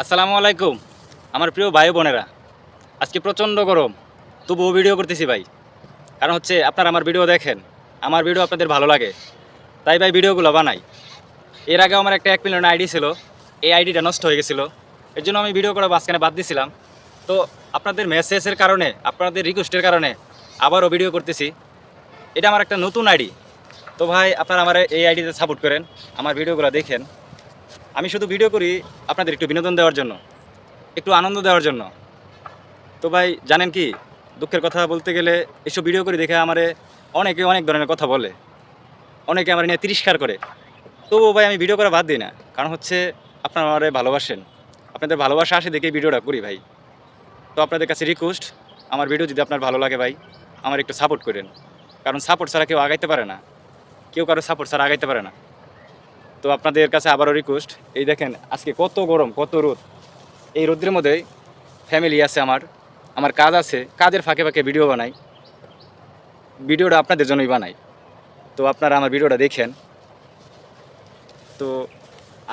আসসালামু আলাইকুম আমার প্রিয় ভাই বোনেরা। আজকে প্রচণ্ড গরম, তবুও ভিডিও করতেছি ভাই। কারণ হচ্ছে আপনারা আমার ভিডিও দেখেন, আমার ভিডিও আপনাদের ভালো লাগে, তাই ভাই ভিডিওগুলো বানাই। এর আগে আমার একটা 1 মিলিয়ন আইডি ছিল, এই আইডিটা নষ্ট হয়ে গেছিলো, এর জন্য আমি ভিডিও করা মাঝখানে বাদ দিছিলাম। তো আপনাদের মেসেজের কারণে, আপনাদের রিকোয়েস্টের কারণে আবারও ভিডিও করতেছি। এটা আমার একটা নতুন আইডি। তো ভাই আপনারা আমার এই আইডিতে সাপোর্ট করেন, আমার ভিডিওগুলো দেখেন। আমি শুধু ভিডিও করি আপনাদের একটু বিনোদন দেওয়ার জন্য, একটু আনন্দ দেওয়ার জন্য। তো ভাই জানেন কি, দুঃখের কথা বলতে গেলে এসব ভিডিও করে দেখে আমারে অনেকে অনেক ধরনের কথা বলে, অনেকে আমার নিয়ে তিরস্কার করে। তবুও ভাই আমি ভিডিও করা বাদ দিই না, কারণ হচ্ছে আপনারা আমারে ভালোবাসেন, আপনাদের ভালোবাসা আসে দেখে ভিডিওটা করি ভাই। তো আপনাদের কাছে রিকোয়েস্ট, আমার ভিডিও যদি আপনার ভালো লাগে ভাই, আমার একটু সাপোর্ট করেন। কারণ সাপোর্ট ছাড়া কেউ আগাইতে পারে না, কেউ কারো সাপোর্ট ছাড়া আগাইতে পারে না। তো আপনাদের কাছে আবারও রিকোয়েস্ট, এই দেখেন আজকে কত গরম, কত রোদ। এই রোদের মধ্যে ফ্যামিলি আছে আমার, আমার কাজ আছে, কাজের ফাঁকে ফাঁকে ভিডিও বানাই, ভিডিওটা আপনাদের জন্যই বানাই। তো আপনারা আমার ভিডিওটা দেখেন। তো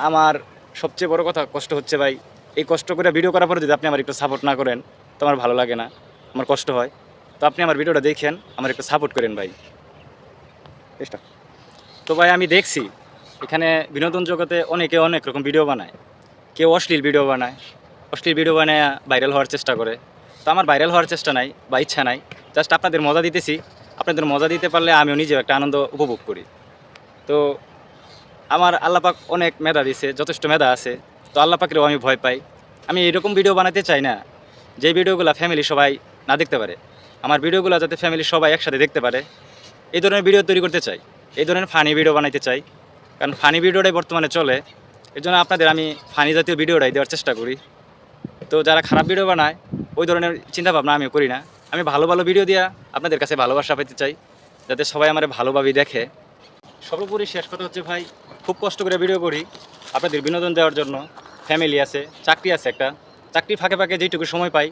আমার সবচেয়ে বড় কথা কষ্ট হচ্ছে ভাই, এই কষ্ট করে ভিডিও করার পরে যদি আপনি আমার একটু সাপোর্ট না করেন, তো আমার ভালো লাগে না, আমার কষ্ট হয়। তো আপনি আমার ভিডিওটা দেখেন, আমার একটু সাপোর্ট করেন ভাই। চেষ্টা। তো ভাই আমি দেখছি এখানে বিনোদন জগতে অনেকে অনেক রকম ভিডিও বানায়, কেউ অশ্লীল ভিডিও বানায়, অশ্লীল ভিডিও বানায় ভাইরাল হওয়ার চেষ্টা করে। তো আমার ভাইরাল হওয়ার চেষ্টা নাই বা ইচ্ছা নাই, জাস্ট আপনাদের মজা দিতেছি। আপনাদের মজা দিতে পারলে আমিও নিজেও একটা আনন্দ উপভোগ করি। তো আমার আল্লাপাক অনেক মেধা দিছে, যথেষ্ট মেধা আছে। তো আল্লাপাকেরও আমি ভয় পাই। আমি এরকম ভিডিও বানাতে চাই না যে ভিডিওগুলো ফ্যামিলি সবাই না দেখতে পারে। আমার ভিডিওগুলো যাতে ফ্যামিলি সবাই একসাথে দেখতে পারে, এই ধরনের ভিডিও তৈরি করতে চাই, এই ধরনের ফানি ভিডিও বানাইতে চাই। কারণ ফানি ভিডিওটাই বর্তমানে চলে, এর জন্য আপনাদের আমি ফানি জাতীয় ভিডিওটাই দেওয়ার চেষ্টা করি। তো যারা খারাপ ভিডিও বানায় ওই ধরনের চিন্তাভাবনা আমিও করি না। আমি ভালো ভালো ভিডিও দিয়া আপনাদের কাছে ভালোবাসা পেতে চাই, যাতে সবাই আমার ভালোভাবেই দেখে। সর্বোপরি শেষ কথা হচ্ছে ভাই, খুব কষ্ট করে ভিডিও করি আপনাদের বিনোদন দেওয়ার জন্য। ফ্যামিলি আছে, চাকরি আছে একটা, চাকরির ফাঁকে ফাঁকে যেইটুকু সময় পাই,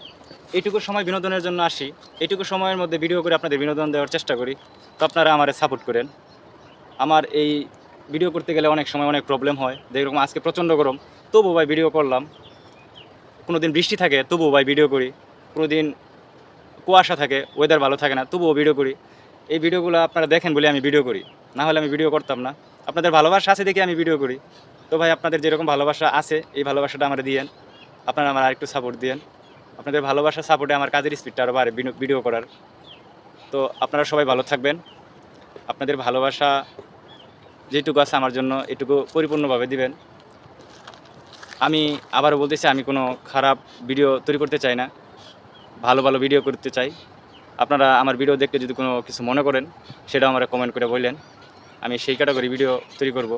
এইটুকু সময় বিনোদনের জন্য আসি, এইটুকু সময়ের মধ্যে ভিডিও করে আপনাদের বিনোদন দেওয়ার চেষ্টা করি। তো আপনারা আমারে সাপোর্ট করেন। আমার এই ভিডিও করতে গেলে অনেক সময় অনেক প্রবলেম হয়, যেরকম আজকে প্রচণ্ড গরম, তবুও ভাই ভিডিও করলাম। কোনো দিন বৃষ্টি থাকে তবুও ভাই ভিডিও করি, কোনো দিন কুয়াশা থাকে, ওয়েদার ভালো থাকে না, তবুও ভিডিও করি। এই ভিডিওগুলো আপনারা দেখেন বলে আমি ভিডিও করি, না হলে আমি ভিডিও করতাম না। আপনাদের ভালোবাসা আছে দেখে আমি ভিডিও করি। তো ভাই আপনাদের যেরকম ভালোবাসা আছে, এই ভালোবাসাটা আমার দিয়েন, আপনারা আমার আরেকটু সাপোর্ট দিয়েন। আপনাদের ভালোবাসা সাপোর্টে আমার কাজের স্পিডটা আরও বাড়ে ভিডিও করার। তো আপনারা সবাই ভালো থাকবেন। আপনাদের ভালোবাসা যেটুকু আছে আমার জন্য এটুকু পরিপূর্ণভাবে দিবেন। আমি আবারও বলতেছি, আমি কোনো খারাপ ভিডিও তৈরি করতে চাই না, ভালো ভালো ভিডিও করতে চাই। আপনারা আমার ভিডিও দেখতে যদি কোনো কিছু মনে করেন, সেটাও আমরা কমেন্ট করে বললেন, আমি সেই ক্যাটাগরি ভিডিও তৈরি করব।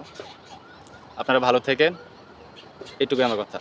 আপনারা ভালো থাকেন, এটুকুই আমার কথা।